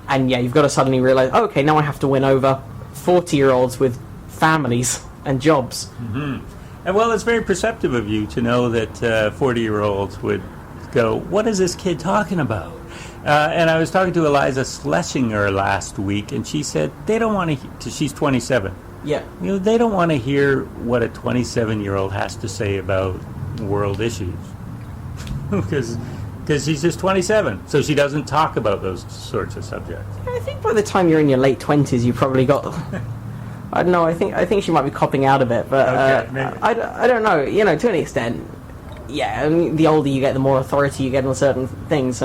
And yeah, you've got to suddenly realise, okay, now I have to win over 40-year-olds with families and jobs. Mm-hmm. And well, it's very perceptive of you to know that 40-year-olds would go, what is this kid talking about? And I was talking to Eliza Schlesinger last week, and she said they don't want to. She's 27. Yeah. They don't want to hear what a 27-year-old has to say about world issues, because she's just 27, so she doesn't talk about those sorts of subjects. I think by the time you're in your late 20s, you probably got. I don't know. I think she might be copping out a bit, but okay, I don't know. To an extent, yeah. I mean, the older you get, the more authority you get on certain things.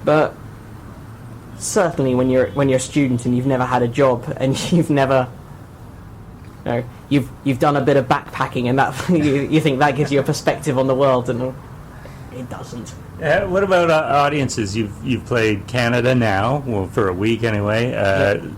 But certainly when you're a student and you've never had a job and you've never, you've done a bit of backpacking and that you think that gives you a perspective on the world, and it doesn't. What about audiences? You've played Canada now, well, for a week anyway.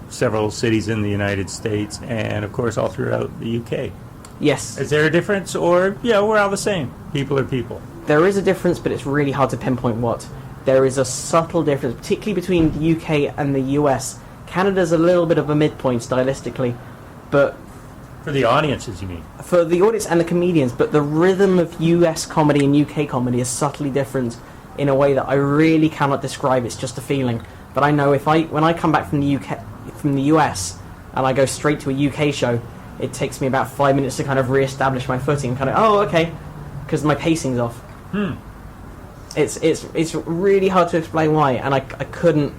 Several cities in the United States, and of course all throughout the UK. Yes. Is there a difference, or we're all the same? People are people. There is a difference, but it's really hard to pinpoint what. There is a subtle difference, particularly between the UK and the US. Canada's a little bit of a midpoint stylistically, but... For the audiences, you mean? For the audience and the comedians, but the rhythm of US comedy and UK comedy is subtly different in a way that I really cannot describe. It's just a feeling. But I know when I come back from the US, and I go straight to a UK show, it takes me about 5 minutes to kind of re-establish my footing, kind of, okay, because my pacing's off. It's really hard to explain why, and I couldn't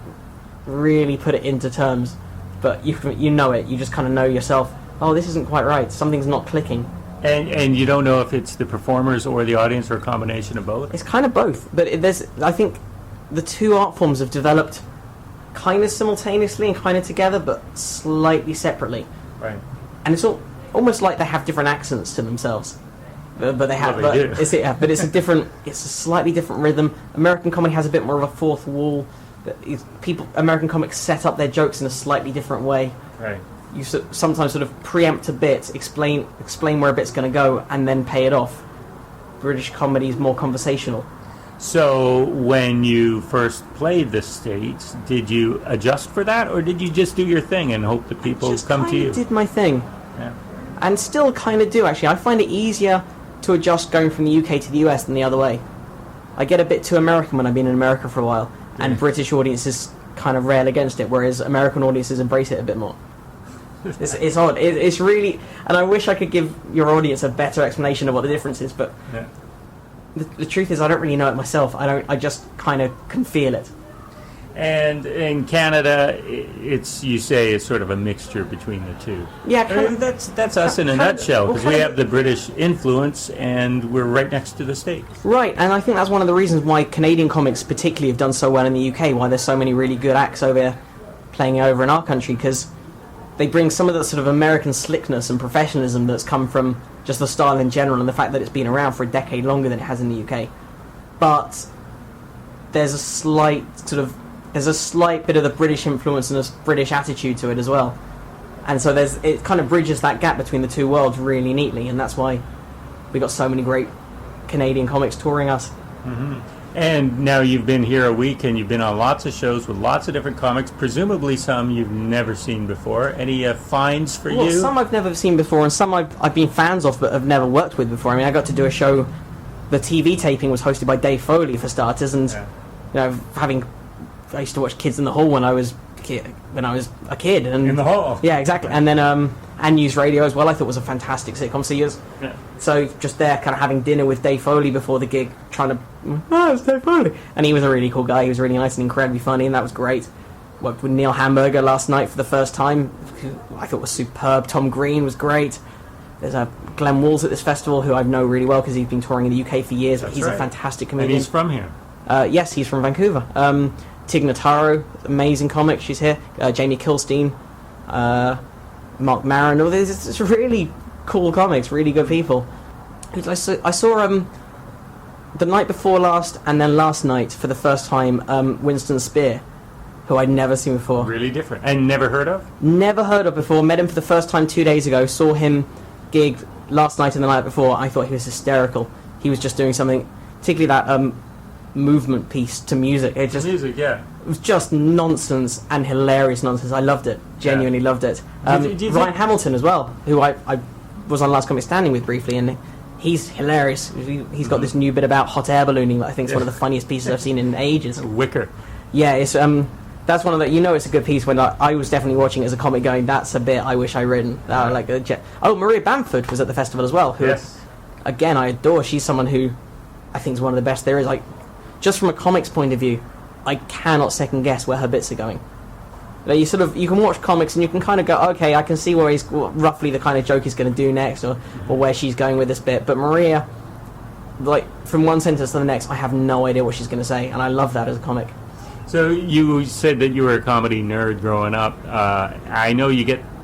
really put it into terms, but you know it. You just kind of know yourself. Oh, this isn't quite right. Something's not clicking. And you don't know if it's the performers or the audience or a combination of both? It's kind of both, but I think the two art forms have developed kind of simultaneously and kind of together, but slightly separately. Right. And it's almost like they have different accents to themselves. But they have. Well, they do. But it's a slightly different rhythm. American comedy has a bit more of a fourth wall. American comics set up their jokes in a slightly different way. Right. You sometimes sort of preempt a bit, explain where a bit's going to go, and then pay it off. British comedy is more conversational. So when you first played the States, did you adjust for that, or did you just do your thing and hope that people come to you? I did my thing. Yeah. And still kind of do, actually. I find it easier to adjust going from the UK to the US than the other way. I get a bit too American when I've been in America for a while, and British audiences kind of rail against it, whereas American audiences embrace it a bit more. It's odd. It's really... And I wish I could give your audience a better explanation of what the difference is, but the truth is I don't really know it myself. I just kind of can feel it. And in Canada, you say it's sort of a mixture between the two. Yeah, that's us in a nutshell, because we have the British influence, and we're right next to the States. Right, and I think that's one of the reasons why Canadian comics particularly have done so well in the UK, why there's so many really good acts over there playing over in our country, because they bring some of the sort of American slickness and professionalism that's come from just the style in general, and the fact that it's been around for a decade longer than it has in the UK. But there's a slight bit of the British influence and a British attitude to it as well. And so it kind of bridges that gap between the two worlds really neatly, and that's why we got so many great Canadian comics touring us. Mm-hmm. And now you've been here a week, and you've been on lots of shows with lots of different comics, presumably some you've never seen before. Any finds for you? Some I've never seen before, and some I've been fans of but have never worked with before. I mean, I got to do a show, the TV taping was hosted by Dave Foley, for starters, and I used to watch Kids in the Hall when I was a kid. And in the Hall? Yeah, exactly. And then and News Radio as well, I thought was a fantastic sitcom. So just there kind of having dinner with Dave Foley before the gig, it's Dave Foley. And he was a really cool guy. He was really nice and incredibly funny, and that was great. Worked with Neil Hamburger last night for the first time, who I thought was superb. Tom Green was great. There's Glenn Walls at this festival, who I know really well because he's been touring in the UK for years. But he's a fantastic comedian. And he's from here? Yes, he's from Vancouver. Tig Notaro, amazing comic, she's here. Jamie Kilstein, Mark Maron. All these, it's really cool comics, really good people. I saw the night before last and then last night for the first time Winston Spear, who I'd never seen before. Really different. And never heard of? Never heard of before. Met him for the first time 2 days ago. Saw him gig last night and the night before. I thought he was hysterical. He was just doing something, particularly that movement piece to music. It was just nonsense and hilarious nonsense. I loved it. Genuinely loved it. Do you Ryan Hamilton as well, who I was on Last Comic Standing with briefly, and he's hilarious. He's got this new bit about hot air ballooning that I think is one of the funniest pieces I've seen in ages. Wicker. Yeah, it's that's one of the, it's a good piece when I was definitely watching it as a comic going, that's a bit I wish I'd written. Maria Bamford was at the festival as well, who again I adore. She's someone who I think is one of the best there is. Like, just from a comics point of view, I cannot second guess where her bits are going. Like, you can watch comics and you can kind of go, okay, I can see where he's roughly the kind of joke he's going to do next, or where she's going with this bit. But Maria, like, from one sentence to the next, I have no idea what she's going to say, and I love that as a comic. So you said that you were a comedy nerd growing up. I know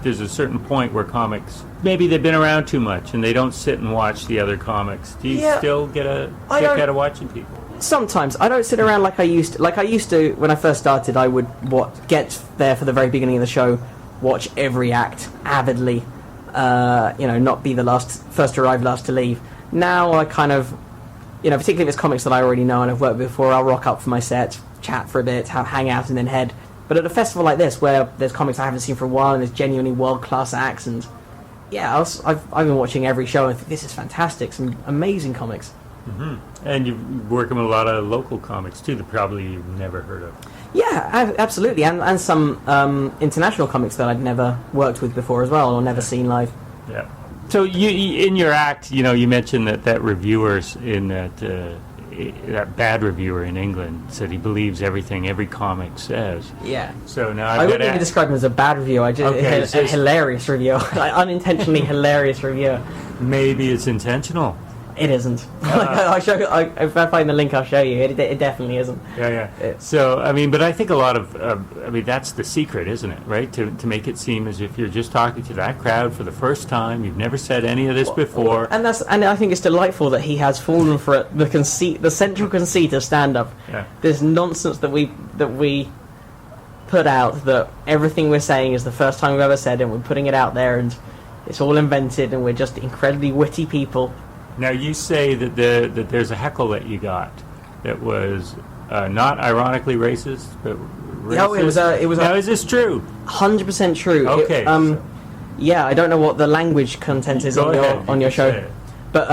there's a certain point where comics, maybe they've been around too much and they don't sit and watch the other comics. Do you still get a kick out of watching people? Sometimes. I don't sit around like I used to. Like I used to when I first started, I would get there for the very beginning of the show, watch every act avidly, not be the first to arrive, last to leave. Now I kind of, particularly if it's comics that I already know and I've worked with before, I'll rock up for my set, chat for a bit, hang out and then head. But at a festival like this, where there's comics I haven't seen for a while and there's genuinely world-class acts, and I've been watching every show and think this is fantastic, some amazing comics. Mm-hmm. And you're working with a lot of local comics too that probably you've never heard of. Yeah, absolutely, and some international comics that I'd never worked with before as well, or never seen live. Yeah. So you in your act, you mentioned that reviewers in that bad reviewer in England said he believes everything every comic says. Yeah. So now I wouldn't even describe him as a bad reviewer. A hilarious reviewer, unintentionally hilarious reviewer. Maybe it's intentional. It isn't. If I find the link, I'll show you. It definitely isn't. Yeah. So, but I think a lot of, that's the secret, isn't it? Right? To make it seem as if you're just talking to that crowd for the first time. You've never said any of this before. And I think it's delightful that he has fallen for it. The central conceit of stand-up. Yeah. This nonsense that we put out, that everything we're saying is the first time we've ever said it, and we're putting it out there, and it's all invented, and we're just incredibly witty people. Now, you say that there's a heckle that you got that was not ironically racist, but racist. No, it was. Now, is this true? 100% true. Okay. I don't know what the language content is on your show, but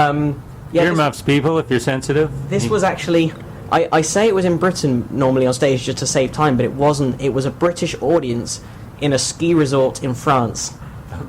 earmuffs, people, if you're sensitive. This was actually. I say it was in Britain normally on stage just to save time, but it wasn't. It was a British audience in a ski resort in France.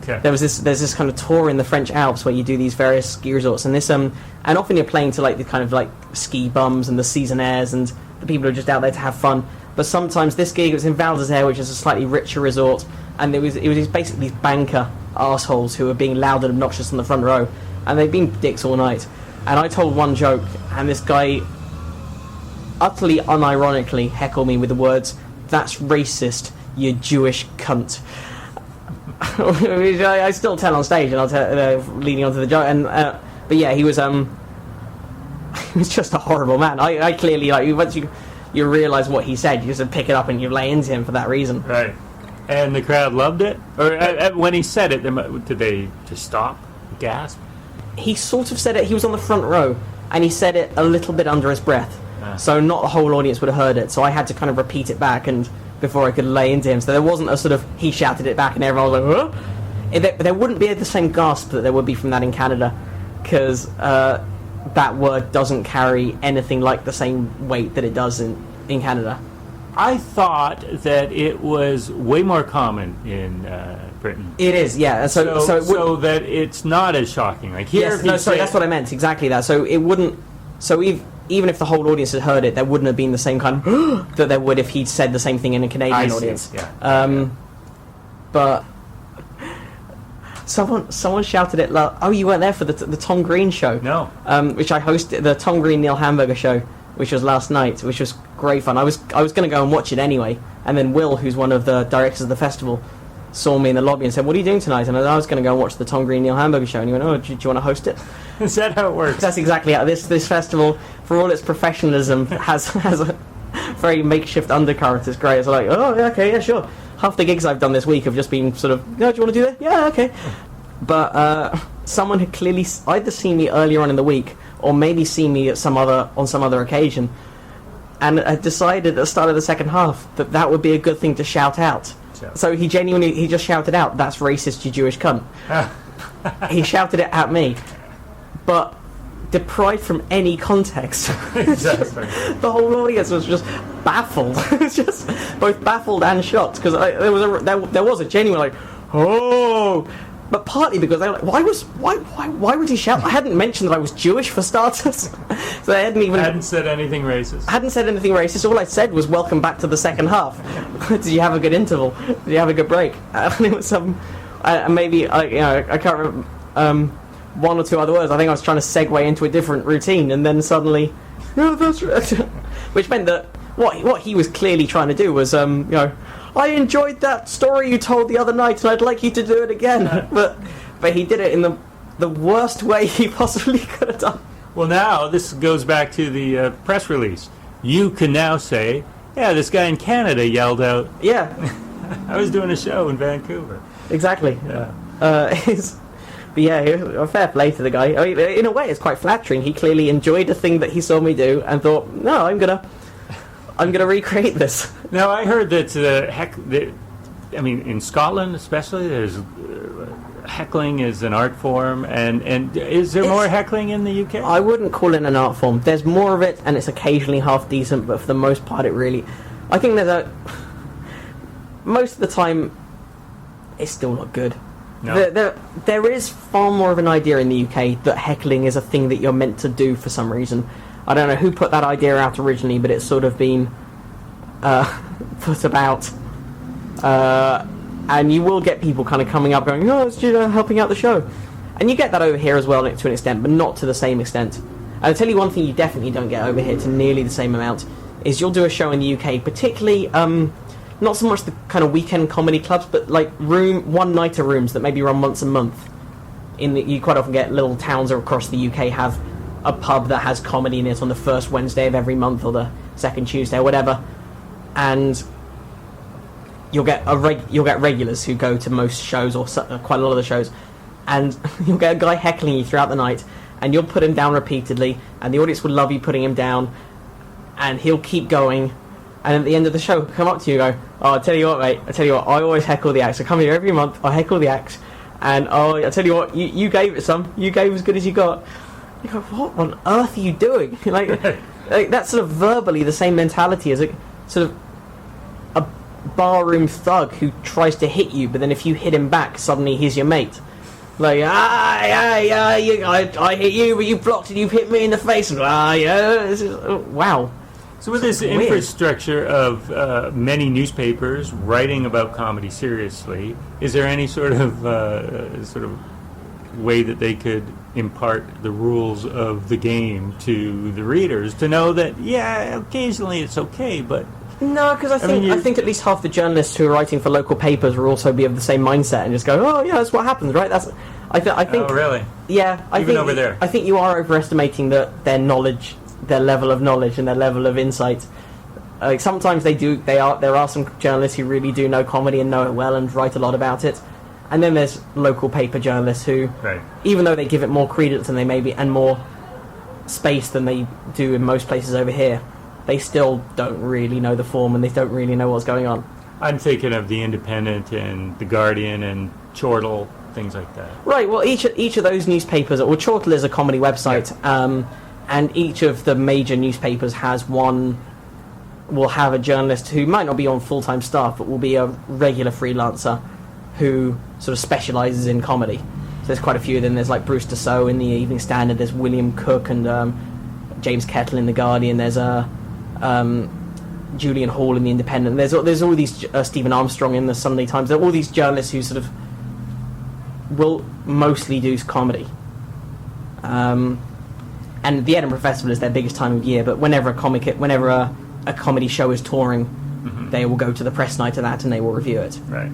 Okay. There's this kind of tour in the French Alps where you do these various ski resorts, and and often you're playing to like the kind of like ski bums and the seasonaires and the people who are just out there to have fun. But sometimes this gig was in Val d'Isère, which is a slightly richer resort, and it was basically these banker assholes who were being loud and obnoxious in the front row, and they'd been dicks all night. And I told one joke, and this guy utterly unironically heckled me with the words, "That's racist, you Jewish cunt." Which I still tell on stage, and I'll tell leading on to the joke. And but yeah, he was he was just a horrible man. I clearly, like, once you realise what he said, you just pick it up and you lay into him for that reason. Right. And the crowd loved it. Or when he said it, did they just stop, gasp? He sort of said it. He was on the front row, and he said it a little bit under his breath, so not the whole audience would have heard it. So I had to kind of repeat it back and. Before I could lay into him, so there wasn't a sort of he shouted it back and everyone was like, "Huh?" There wouldn't be the same gasp that there would be from that in Canada, because that word doesn't carry anything like the same weight that it does in Canada. I thought that it was way more common in Britain. It is, yeah. So that it's not as shocking. Like here, yes, that's what I meant. Exactly that. So it wouldn't. So even if the whole audience had heard it, there wouldn't have been the same kind of that there would if he'd said the same thing in a Canadian audience. Yeah. But someone shouted it. Oh, you weren't there for the Tom Green show? No. Which I hosted, the Tom Green Neil Hamburger show, which was last night, which was great fun. I was going to go and watch it anyway, and then Will, who's one of the directors of the festival, saw me in the lobby and said, "What are you doing tonight?" And I was going to go and watch the Tom Green Neil Hamburger show, and he went, "Oh, do you want to host it?" Is that how it works? That's exactly how this festival, for all its professionalism, has very makeshift undercurrent is great. It's like, oh, yeah, okay, yeah, sure. Half the gigs I've done this week have just been sort of, no, do you want to do that? Yeah, okay. But someone had clearly either seen me earlier on in the week or maybe seen me at on some other occasion, and had decided at the start of the second half that would be a good thing to shout out. So he just shouted out, "That's racist, you Jewish cunt." He shouted it at me, but deprived from any context. Exactly. The whole audience was just baffled. It's just both baffled and shocked, because there was a genuine like, oh. But partly because they were like, why would he shout? I hadn't mentioned that I was Jewish for starters, so they hadn't said anything racist. Hadn't said anything racist. All I said was, "Welcome back to the second half." Did you have a good interval? Did you have a good break? And it was maybe I can't remember one or two other words. I think I was trying to segue into a different routine, and then suddenly, no, that's right. Which meant that what he was clearly trying to do was I enjoyed that story you told the other night, and I'd like you to do it again. But he did it in the worst way he possibly could have done. Well, now this goes back to the press release. You can now say, yeah, this guy in Canada yelled out. Yeah. I was doing a show in Vancouver. Exactly. Yeah. But yeah, fair play to the guy. I mean, in a way, it's quite flattering. He clearly enjoyed the thing that he saw me do and thought, no, I'm gonna recreate this. Now, I heard that in Scotland especially, there's heckling is an art form, and is there more heckling in the UK? I wouldn't call it an art form. There's more of it, and it's occasionally half decent, but for the most part, I think most of the time, it's still not good. No. There is far more of an idea in the UK that heckling is a thing that you're meant to do for some reason. I don't know who put that idea out originally, but it's sort of been put about. And you will get people kind of coming up going, oh, it's just helping out the show. And you get that over here as well to an extent, but not to the same extent. And I'll tell you one thing you definitely don't get over here to nearly the same amount, is you'll do a show in the UK, particularly, not so much the kind of weekend comedy clubs, but like one-nighter rooms that maybe run once a month. You quite often get little towns across the UK have a pub that has comedy in it on the first Wednesday of every month or the second Tuesday or whatever, and you'll get regulars who go to most shows or quite a lot of the shows, and you'll get a guy heckling you throughout the night, and you'll put him down repeatedly, and the audience will love you putting him down, and he'll keep going, and at the end of the show he'll come up to you and go, oh, I tell you what, mate, I always heckle the acts. I come here every month, I heckle the acts, and I tell you what, you gave it some, you gave as good as you got. You go, what on earth are you doing? like that's sort of verbally the same mentality as a sort of a barroom thug who tries to hit you, but then if you hit him back, suddenly he's your mate. Like, I hit you, but you blocked and you hit me in the face. Wow. So with this infrastructure of many newspapers writing about comedy seriously, is there any sort of way that they could impart the rules of the game to the readers to know that, yeah, occasionally it's okay, but... No, because I think at least half the journalists who are writing for local papers will also be of the same mindset and just go, oh yeah, that's what happens, right? I think. Oh really? Yeah, over there. I think you are overestimating their knowledge, their level of knowledge, and their level of insight. Like sometimes there are some journalists who really do know comedy and know it well and write a lot about it, and then there's local paper journalists who, right, even though they give it more credence and they maybe and more space than they do in most places over here, they still don't really know the form and they don't really know what's going on. I'm thinking of The Independent and The Guardian and Chortle, things like that. Right, well, each of those newspapers, well, Chortle is a comedy website, and each of the major newspapers will have a journalist who might not be on full-time staff, but will be a regular freelancer who sort of specialises in comedy. So there's quite a few of them. There's like Bruce Dassault in the Evening Standard, there's William Cook and James Kettle in The Guardian, there's Julian Hall in The Independent, there's all these Stephen Armstrong in the Sunday Times. There are all these journalists who sort of will mostly do comedy, and the Edinburgh Festival is their biggest time of year, but whenever a comedy show is touring, mm-hmm, they will go to the press night of that and they will review it, right.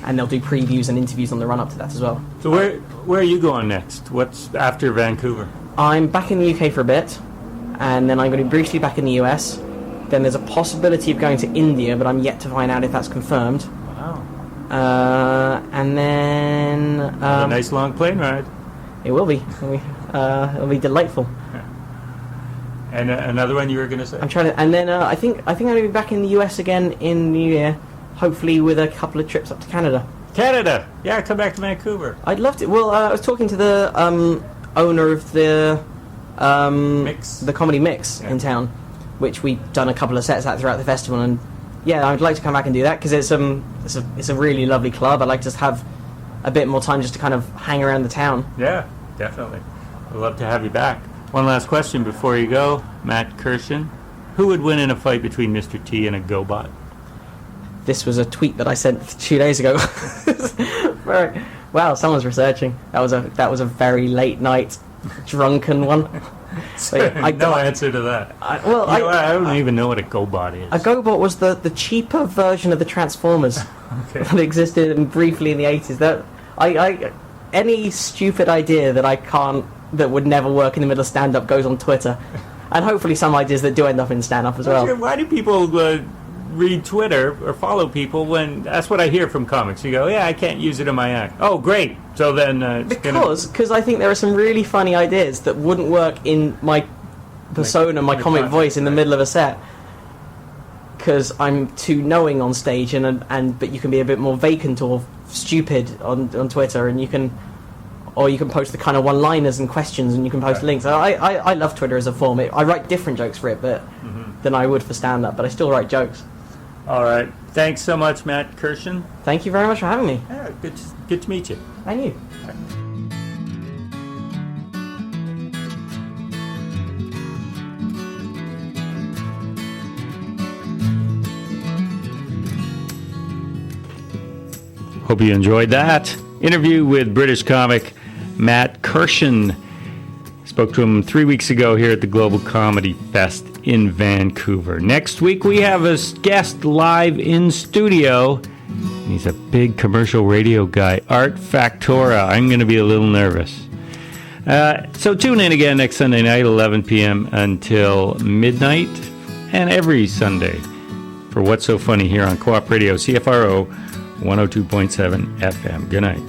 And they'll do previews and interviews on the run up to that as well. So where are you going next? What's after Vancouver? I'm back in the UK for a bit, and then I'm going to be briefly back in the US, Then there's a possibility of going to India, but I'm yet to find out if that's confirmed. Wow. And then A nice long plane ride. it will be. It'll be delightful. And another one you were going to say? I'm trying to, and then I think I'm going to be back in the US again in New Year, hopefully with a couple of trips up to Canada. Canada! Yeah, come back to Vancouver. I'd love to. Well, I was talking to the owner of the Mix. the comedy Mix in town, which we've done a couple of sets at throughout the festival, and yeah, I'd like to come back and do that because it's a really lovely club. I'd like to just have a bit more time just to kind of hang around the town. Yeah, definitely. I'd love to have you back. One last question before you go, Matt Kirshen. Who would win in a fight between Mr. T and a GoBot? This was a tweet that I sent 2 days ago. Wow, someone's researching. That was a very late night, drunken one. No answer to that. I don't even know what a GoBot is. A GoBot was the cheaper version of the Transformers that existed briefly in the 80s. That any stupid idea that would never work in the middle of stand-up goes on Twitter, and hopefully some ideas that do end up in stand-up as well. Why do people read Twitter or follow people when that's what I hear from comics? You go, yeah, I can't use it in my act. Oh, great. So then because I think there are some really funny ideas that wouldn't work in my persona, my comic voice in the middle of a set, because I'm too knowing on stage, but you can be a bit more vacant or stupid on Twitter, and you can post the kind of one-liners and questions, and you can post links. I love Twitter as a form. I write different jokes for it than I would for stand-up, but I still write jokes. All right. Thanks so much, Matt Kirshen. Thank you very much for having me. Yeah, good to meet you. And you. Hope you enjoyed that interview with British comic Matt Kirshen. Spoke to him 3 weeks ago here at the Global Comedy Fest in Vancouver. Next week we have a guest live in studio. He's a big commercial radio guy, Art Factora. I'm going to be a little nervous. So tune in again next Sunday night, 11 p.m. until midnight, and every Sunday for What's So Funny here on Co-op Radio, CFRO 102.7 FM. Good night.